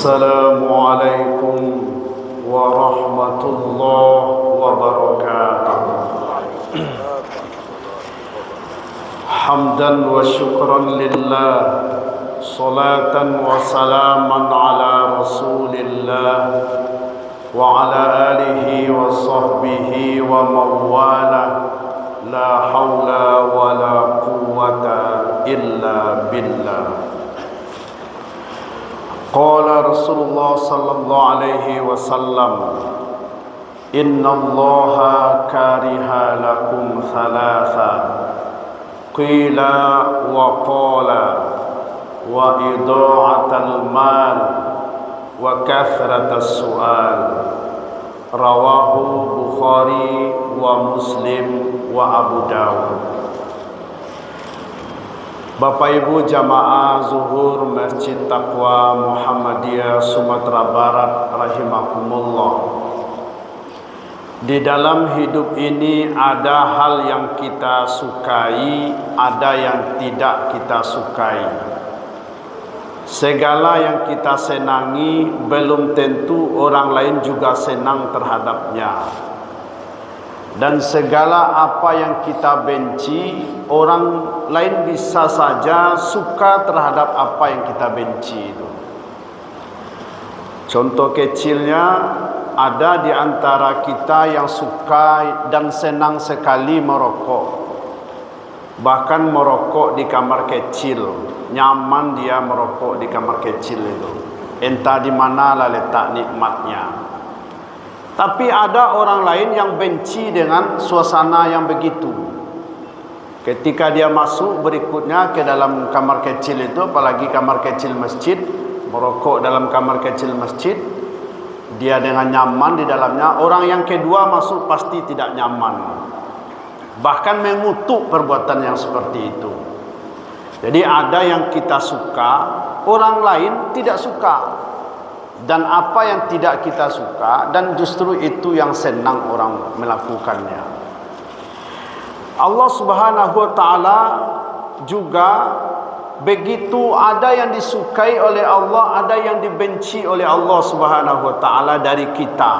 Assalamualaikum warahmatullahi wabarakatuh. Hamdan wa syukran lillah, salatan wa salaman ala rasulillah wa ala alihi wa sahbihi wa mawala. La hawla wa la quwwata illa billah. Qala Rasulullah sallallahu alaihi wasallam, inna allaha kariha lakum thalatha, qila wa qala wa ida'atal mal wa kathratas su'al. Rawahu Bukhari wa Muslim wa Abu Dawud. Bapak Ibu jamaah zuhur Masjid Taqwa Muhammadiyah Sumatera Barat rahimakumullah. Di dalam hidup ini ada hal yang kita sukai, ada yang tidak kita sukai. Segala yang kita senangi belum tentu orang lain juga senang terhadapnya. Dan segala apa yang kita benci, orang lain bisa saja suka terhadap apa yang kita benci itu. Contoh kecilnya, ada di antara kita yang suka dan senang sekali merokok. Bahkan merokok di kamar kecil, nyaman dia merokok di kamar kecil itu. Entah di manalah letak nikmatnya. Tapi ada orang lain yang benci dengan suasana yang begitu. Ketika dia masuk berikutnya ke dalam kamar kecil itu, apalagi kamar kecil masjid, merokok dalam kamar kecil masjid, dia dengan nyaman di dalamnya. Orang yang kedua masuk pasti tidak nyaman, bahkan mengutuk perbuatan yang seperti itu. Jadi ada yang kita suka, orang lain tidak suka. Dan apa yang tidak kita suka, dan justru itu yang senang orang melakukannya. Allah Subhanahu wa ta'ala juga begitu, ada yang disukai oleh Allah, ada yang dibenci oleh Allah Subhanahu wa ta'ala dari kita.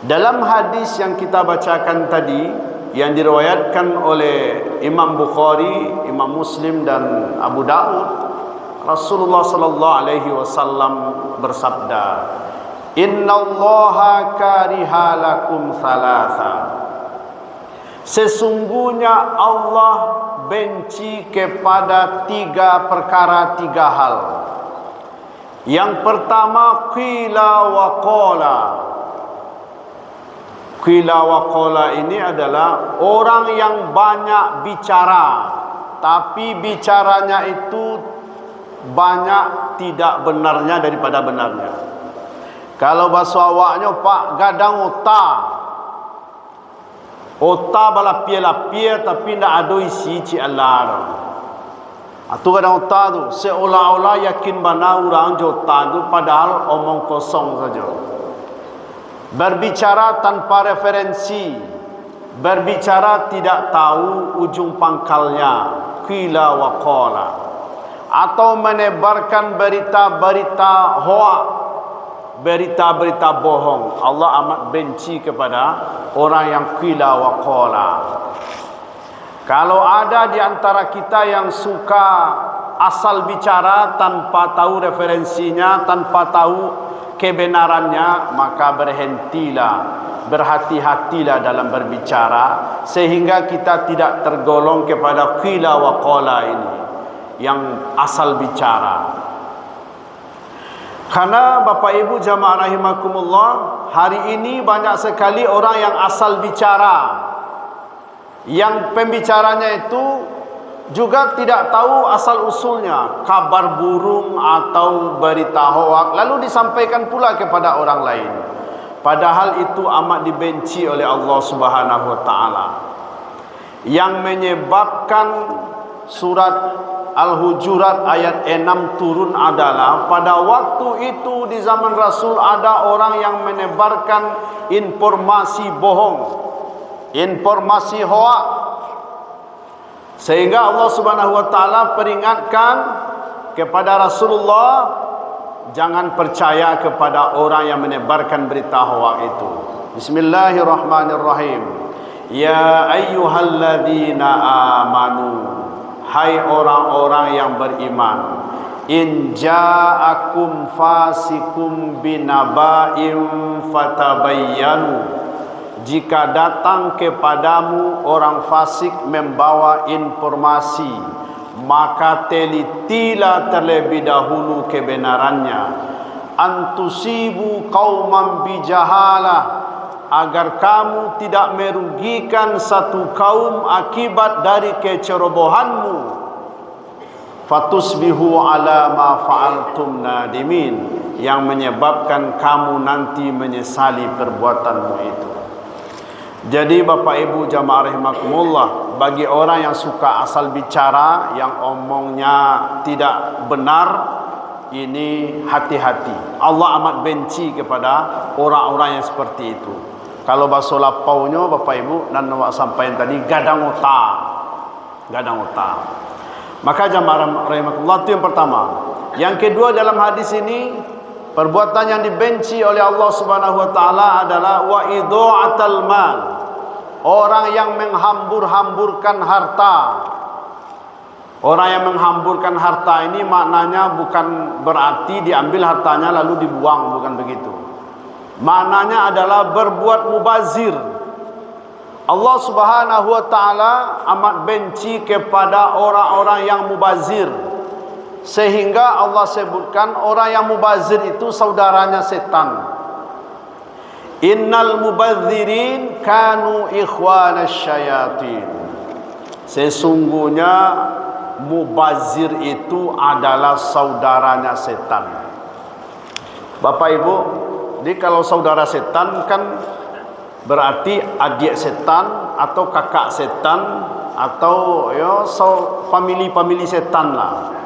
Dalam hadis yang kita bacakan tadi, yang diriwayatkan oleh Imam Bukhari, Imam Muslim dan Abu Dawud, Rasulullah sallallahu alaihi wasallam bersabda, innallaha kariha lakum thalatha. Sesungguhnya Allah benci kepada tiga perkara, tiga hal. Yang pertama, qila wa qala. Qila wa qala ini adalah orang yang banyak bicara, tapi bicaranya itu banyak tidak benarnya daripada benarnya. Kalau bahasa awaknya, Pak, gadang otak. Otak bala pia-lapia tapi tidak ada isi ci Allah. Itu gadang otak tu seolah-olah yakin bana orang otak tu, padahal omong kosong saja. Berbicara tanpa referensi, berbicara tidak tahu ujung pangkalnya, qila wa qala. Atau menebarkan berita-berita hoak, berita-berita bohong. Allah amat benci kepada orang yang qila wa qala. Kalau ada di antara kita yang suka asal bicara tanpa tahu referensinya, tanpa tahu kebenarannya, maka berhentilah, berhati-hatilah dalam berbicara, sehingga kita tidak tergolong kepada qila wa qala ini, yang asal bicara. Karena Bapak Ibu jamaah rahimakumullah, hari ini banyak sekali orang yang asal bicara, yang pembicaranya itu juga tidak tahu asal usulnya, kabar burung atau berita hoak, lalu disampaikan pula kepada orang lain. Padahal itu amat dibenci oleh Allah Subhanahu wa ta'ala. Yang menyebabkan surat Al-Hujurat ayat 6 turun adalah pada waktu itu di zaman Rasul ada orang yang menebarkan informasi bohong, informasi hoak, sehingga Allah Subhanahu wa taala peringatkan kepada Rasulullah jangan percaya kepada orang yang menyebarkan berita hoak itu. Bismillahirrahmanirrahim. Ya ayyuhalladzina amanu, hai orang-orang yang beriman, in ja'akum fasikum binaba'in fatabayyanu, jika datang kepadamu orang fasik membawa informasi, maka telitilah terlebih dahulu kebenarannya. Antusibu qauman bijahalah, agar kamu tidak merugikan satu kaum akibat dari kecerobohanmu. Fatusbihu ala ma fa'altum nadimin, yang menyebabkan kamu nanti menyesali perbuatanmu itu. Jadi Bapak Ibu jamaah rahimakumullah, bagi orang yang suka asal bicara, yang omongnya tidak benar, ini hati-hati. Allah amat benci kepada orang-orang yang seperti itu. Kalau bahasa lapaunya Bapak Ibu dan awak sampaikan tadi, gadang otak. Gadang otak. Maka jamaah rahimakumullah, itu yang pertama. Yang kedua, dalam hadis ini perbuatan yang dibenci oleh Allah Subhanahu wa taala adalah wa idha'atul mal. Orang yang menghambur-hamburkan harta. Orang yang menghamburkan harta ini maknanya bukan berarti diambil hartanya lalu dibuang, bukan begitu. Maknanya adalah berbuat mubazir. Allah Subhanahu wa taala amat benci kepada orang-orang yang mubazir. Sehingga Allah sebutkan orang yang mubazir itu saudaranya setan. Innal mubadzirin kanu ikhwanasy syayatin. Sesungguhnya mubazir itu adalah saudaranya setan. Bapak Ibu, jadi kalau saudara setan kan berarti adik setan atau kakak setan atau ya family setan lah.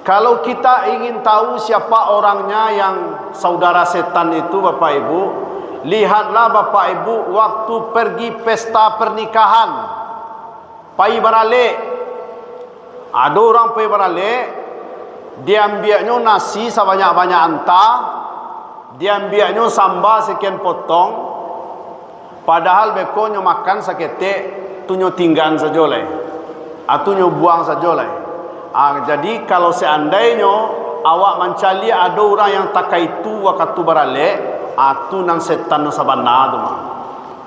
Kalau kita ingin tahu siapa orangnya yang saudara setan itu Bapak Ibu, lihatlah Bapak Ibu waktu pergi pesta pernikahan. Pai barale. Ada orang pai barale, dia ambilnya nasi sebanyak-banyak antah, dia ambilnya sambal sekian potong, padahal bekonyo makan sakete, tunyo tinggan sajoleh, atunyo buang sajoleh. Jadi kalau seandainya awak mencari ada orang yang tak itu waktu barale, tu nang setan sabana tu mah,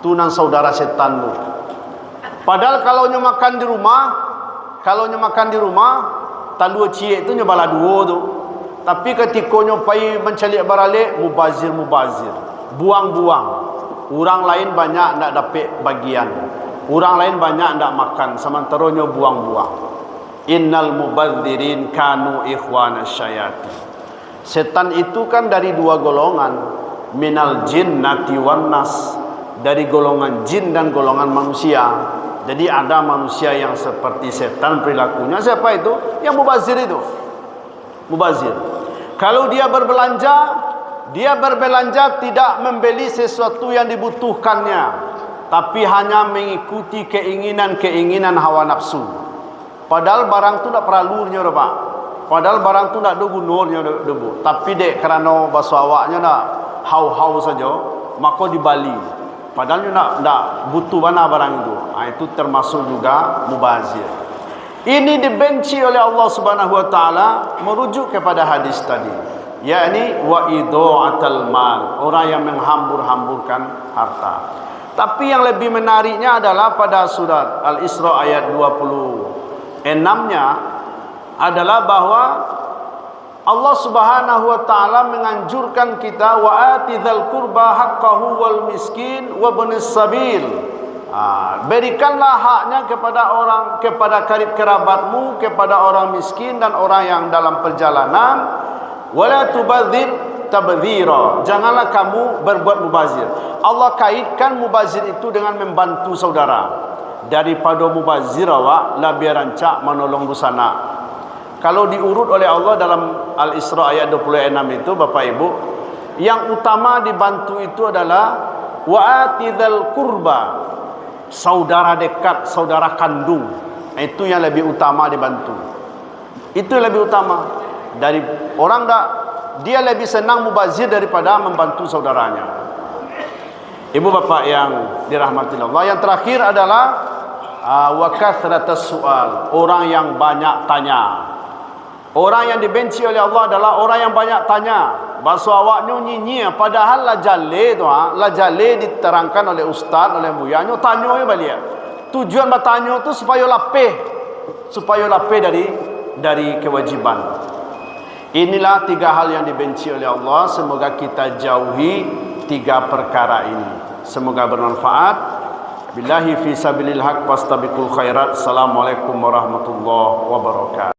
tu nang saudara setan tu. Padahal kalau nyo makan di rumah, talua cie itu nyo bala duo tu. Tapi ketika nyo pai mencari barale, mubazir, buang-buang. Orang lain banyak ndak dapat bagian, orang lain banyak ndak makan, sementara nyo buang-buang. Innal mubadzirin kanu ikhwanasy syayatin. Setan itu kan dari dua golongan, minal jinnati wan nas, dari golongan jin dan golongan manusia. Jadi ada manusia yang seperti setan perilakunya. Siapa itu? Yang mubazir itu. Mubazir. Kalau dia berbelanja tidak membeli sesuatu yang dibutuhkannya, tapi hanya mengikuti keinginan hawa nafsu. Padahal barang tu tak perlunya Pak. Padahal barang tu tak ada gunanya debu. Tapi dek kerana bahasa awaknya nak hau-hau saja, maka dibali. Padahal nak butuh mana barang itu. Itu termasuk juga mubazir. Ini dibenci oleh Allah Subhanahu wa taala merujuk kepada hadis tadi, yakni wa idha'atul mal, orang yang menghambur-hamburkan harta. Tapi yang lebih menariknya adalah pada surat Al-Isra ayat 26-nya adalah bahwa Allah Subhanahu wa taala menganjurkan kita wa atizal qurba haqqahu wal miskin wa ibnis sabil. Berikanlah haknya kepada karib kerabatmu, kepada orang miskin dan orang yang dalam perjalanan. Wala tubadzir tabdzira. Janganlah kamu berbuat mubazir. Allah kaitkan mubazir itu dengan membantu saudara. Daripada mubazir awak lebih rancak menolong busana. Kalau diurut oleh Allah dalam Al-Isra ayat 26 itu Bapak Ibu, yang utama dibantu itu adalah wa'atidhal kurba, saudara dekat, saudara kandung. Itu yang lebih utama dibantu. Itu yang lebih utama. Dari orang tak dia lebih senang mubazir daripada membantu saudaranya. Ibu bapak yang dirahmati Allah, yang terakhir adalah wa kathratus su'al, orang yang banyak tanya. Orang yang dibenci oleh Allah adalah orang yang banyak tanya. Bahasa awaknya nyinyi, padahal la jale tu la jale diterangkan oleh ustaz, oleh buyanya, tanya je balik. Tujuan bertanya tu supaya lapih dari kewajiban. Inilah 3 hal yang dibenci oleh Allah. Semoga kita jauhi 3 perkara ini. Semoga bermanfaat. Billahi fi sabilil haq fastabiqul khairat. Assalamualaikum warahmatullahi wabarakatuh.